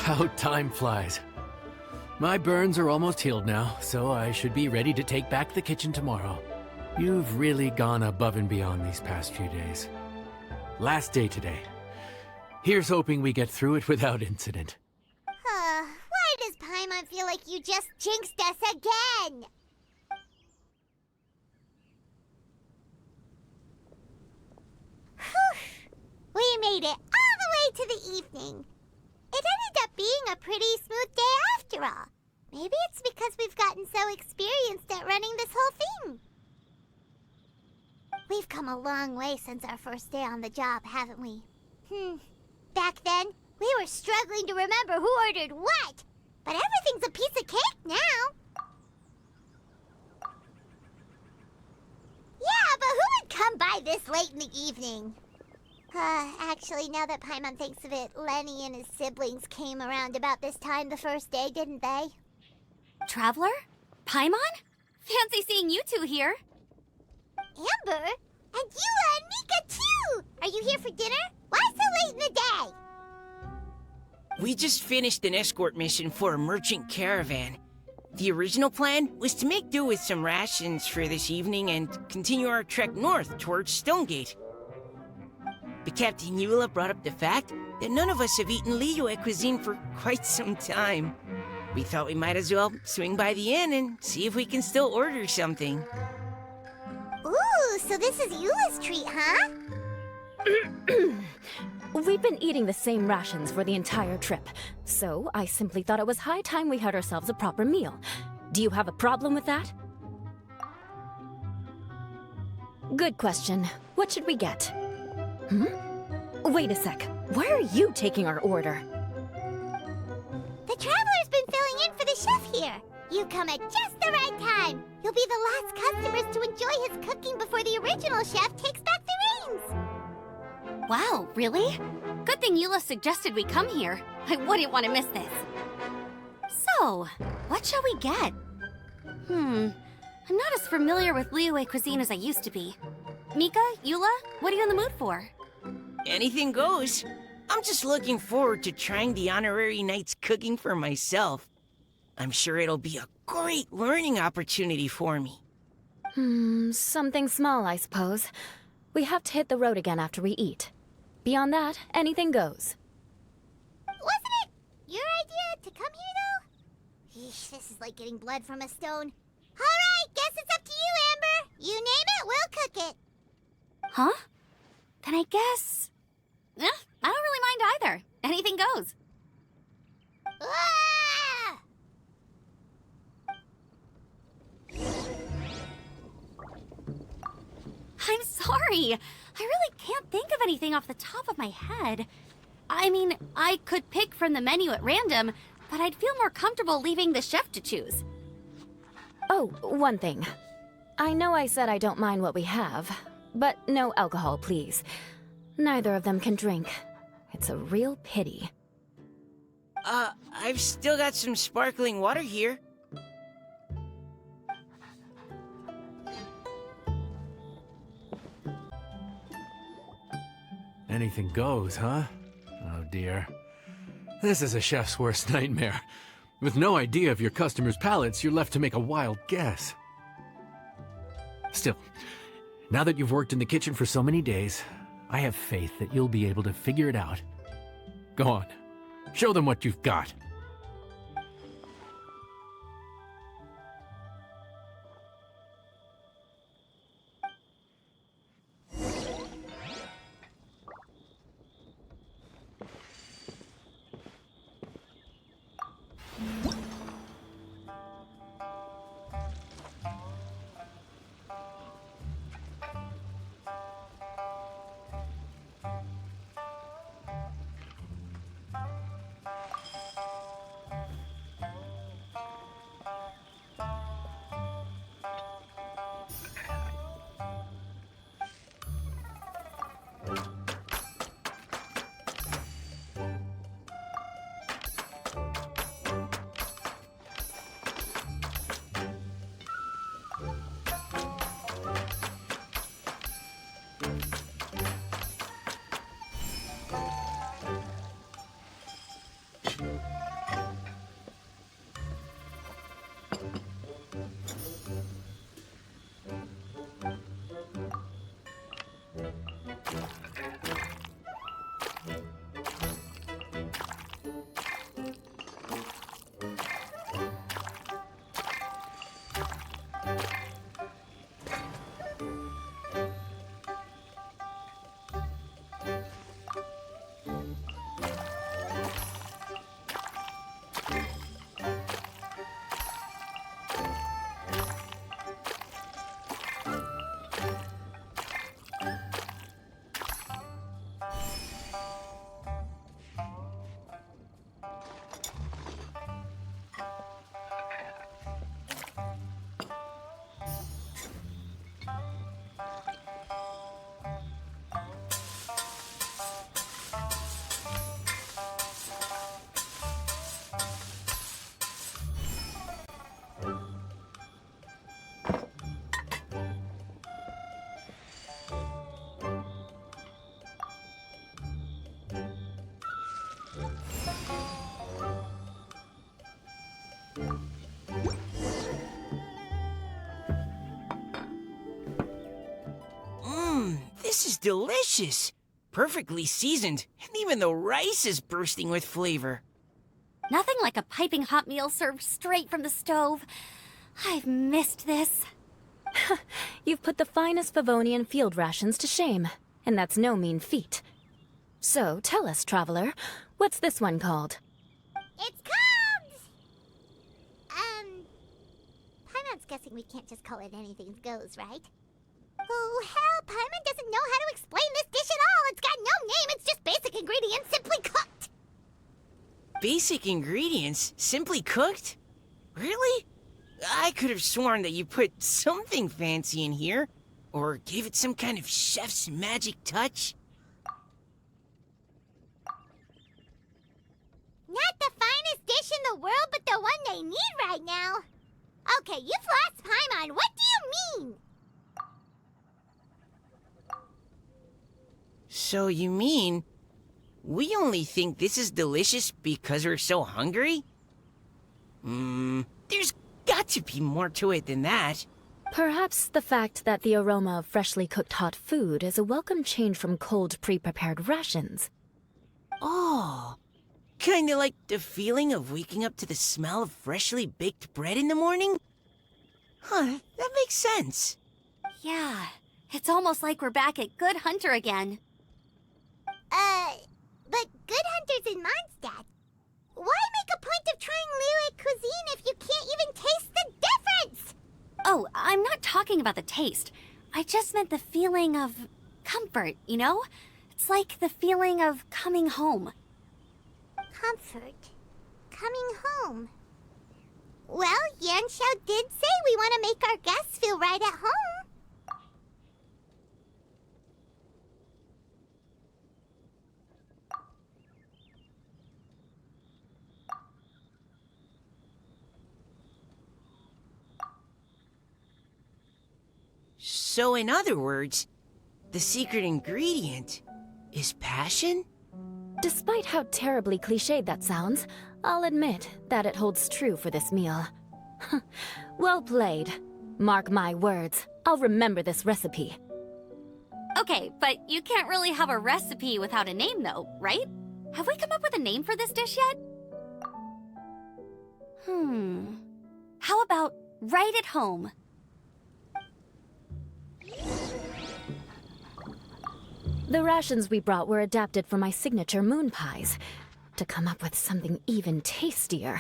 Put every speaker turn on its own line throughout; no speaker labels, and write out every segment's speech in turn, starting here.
How time flies. My burns are almost healed now, so I should be ready to take back the kitchen tomorrow. You've really gone above and beyond these past few days. Last day today. Here's hoping we get through it without incident.
Why does Paimon feel like you just jinxed us again? Whew. We made it all the way to the evening. It ended up being a pretty smooth day after all. Maybe it's because we've gotten so experienced at running this whole thing. We've come a long way since our first day on the job, haven't we? Back then, we were struggling to remember who ordered what. But everything's a piece of cake now. Yeah, but who would come by this late in the evening? Actually, now that Paimon thinks of it, Lenny and his siblings came around about this time the first day, didn't they?
Traveler? Paimon? Fancy seeing you two here.
Amber? And Eula and Mika, too! Are you here for dinner? Why so late in the day?
We just finished an escort mission for a merchant caravan. The original plan was to make do with some rations for this evening and continue our trek north towards Stonegate. But Captain Eula brought up the fact that none of us have eaten liyue cuisine for quite some time. We thought we might as well swing by the inn and see if we can still order something.
Ooh, so this is Eula's treat, huh?
We've been eating the same rations for the entire trip, so I simply thought it was high time we had ourselves a proper meal. Do you have a problem with that? Good question. What should we get? Wait a sec. Why are you taking our order?
The Traveler's been filling in for the chef here. You come at just the right time. You'll be the last customers to enjoy his cooking before the original chef takes back the reins.
Wow, really? Good thing Eula suggested we come here. I wouldn't want to miss this. So, what shall we get? I'm not as familiar with liyue cuisine as I used to be. Mika, Eula, what are you in the mood for?
Anything goes. I'm just looking forward to trying the honorary knight's cooking for myself. I'm sure it'll be a great learning opportunity for me.
Something small, I suppose. We have to hit the road again after we eat. Beyond that, anything goes.
Wasn't it your idea to come here, though? Eesh, this is like getting blood from a stone. All right, guess it's up to you, Amber. You name it, we'll cook it.
Huh? Then I guess... I don't really mind either. Anything goes.
Ah!
I'm sorry. I really can't think of anything off the top of my head. I mean, I could pick from the menu at random, but I'd feel more comfortable leaving the chef to choose.
Oh, one thing. I know I said I don't mind what we have, but no alcohol, please. Neither of them can drink. It's a real pity.
I've still got some sparkling water here.
Anything goes, huh? Oh dear. This is a chef's worst nightmare. With no idea of your customers' palates, you're left to make a wild guess. Still, now that you've worked in the kitchen for so many days, I have faith that you'll be able to figure it out. Go on. Show them what you've got.
This is delicious. Perfectly seasoned, and even the rice is bursting with flavor.
Nothing like a piping hot meal served straight from the stove. I've missed this.
You've put the finest Favonian field rations to shame, and that's no mean feat. So, tell us, traveler, what's this one called?
It's called... Paimon's guessing we can't just call it anything goes, right? Oh, hell, Paimon doesn't know how to explain this dish at all. It's got no name, it's just basic ingredients simply cooked.
Basic ingredients? Simply cooked? Really? I could have sworn that you put something fancy in here, or gave it some kind of chef's magic touch.
Not the finest dish in the world, but the one they need right now. Okay, you've lost Paimon. What do you mean?
So you mean we only think this is delicious because we're so hungry? There's got to be more to it than that.
Perhaps the fact that the aroma of freshly cooked hot food is a welcome change from cold, pre-prepared rations.
Oh, kinda like the feeling of waking up to the smell of freshly baked bread in the morning? Huh, that makes sense.
Yeah, it's almost like we're back at Good Hunter again.
But Good Hunter's in Mondstadt. Why make a point of trying Liyue cuisine if you can't even taste the difference?
Oh, I'm not talking about the taste. I just meant the feeling of comfort, you know? It's like the feeling of coming home.
Comfort. Coming home. Well, Yanxiao did say we want to make our guests feel right at home.
So in other words, the secret ingredient is passion?
Despite how terribly cliched that sounds, I'll admit that it holds true for this meal. Well played. Mark my words, I'll remember this recipe.
Okay, but you can't really have a recipe without a name though, right? Have we come up with a name for this dish yet? How about Right at Home?
The rations we brought were adapted for my signature moon pies. To come up with something even tastier.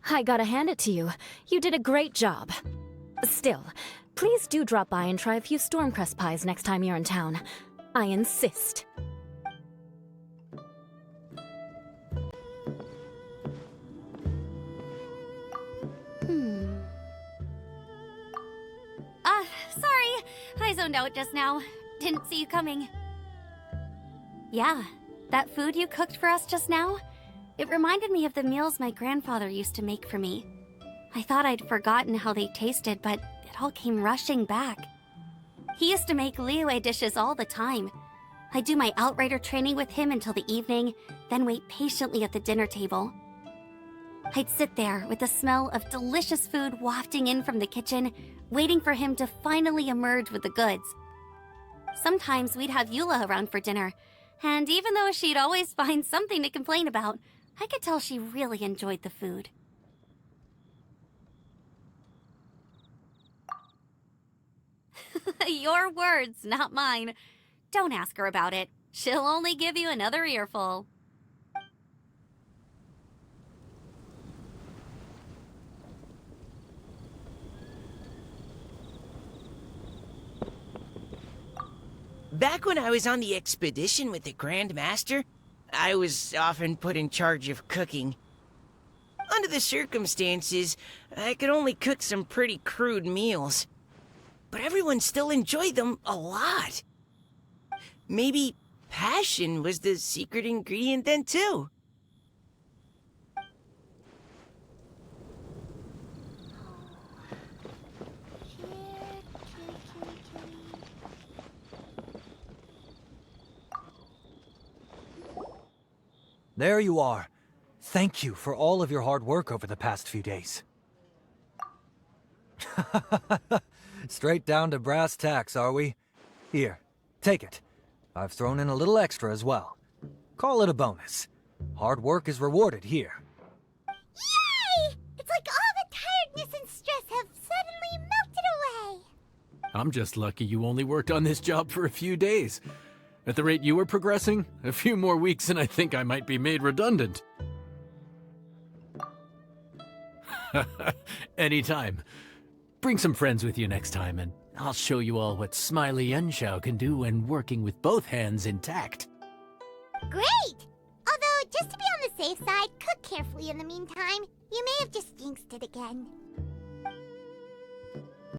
I gotta hand it to you. You did a great job. Still, please do drop by and try a few Stormcrest pies next time you're in town. I insist.
Sorry. I zoned out just now. Didn't see you coming. Yeah, that food you cooked for us just now, it reminded me of the meals my grandfather used to make for me. I thought I'd forgotten how they tasted, but it all came rushing back. He used to make Liyue dishes all the time. I'd do my outrider training with him until the evening, then wait patiently at the dinner table. I'd sit there with the smell of delicious food wafting in from the kitchen, waiting for him to finally emerge with the goods. Sometimes we'd have Eula around for dinner, and even though she'd always find something to complain about, I could tell she really enjoyed the food. Your words, not mine. Don't ask her about it. She'll only give you another earful.
Back when I was on the expedition with the Grand Master, I was often put in charge of cooking. Under the circumstances, I could only cook some pretty crude meals. But everyone still enjoyed them a lot. Maybe passion was the secret ingredient then too.
There you are. Thank you for all of your hard work over the past few days. Straight down to brass tacks, are we? Here, take it. I've thrown in a little extra as well. Call it a bonus. Hard work is rewarded here.
Yay! It's like all the tiredness and stress have suddenly melted away.
I'm just lucky you only worked on this job for a few days. At the rate you were progressing, a few more weeks and I think I might be made redundant. Anytime. Bring some friends with you next time, and I'll show you all what Smiley Yenshao can do when working with both hands intact.
Great! Although, just to be on the safe side, cook carefully in the meantime. You may have just jinxed it again.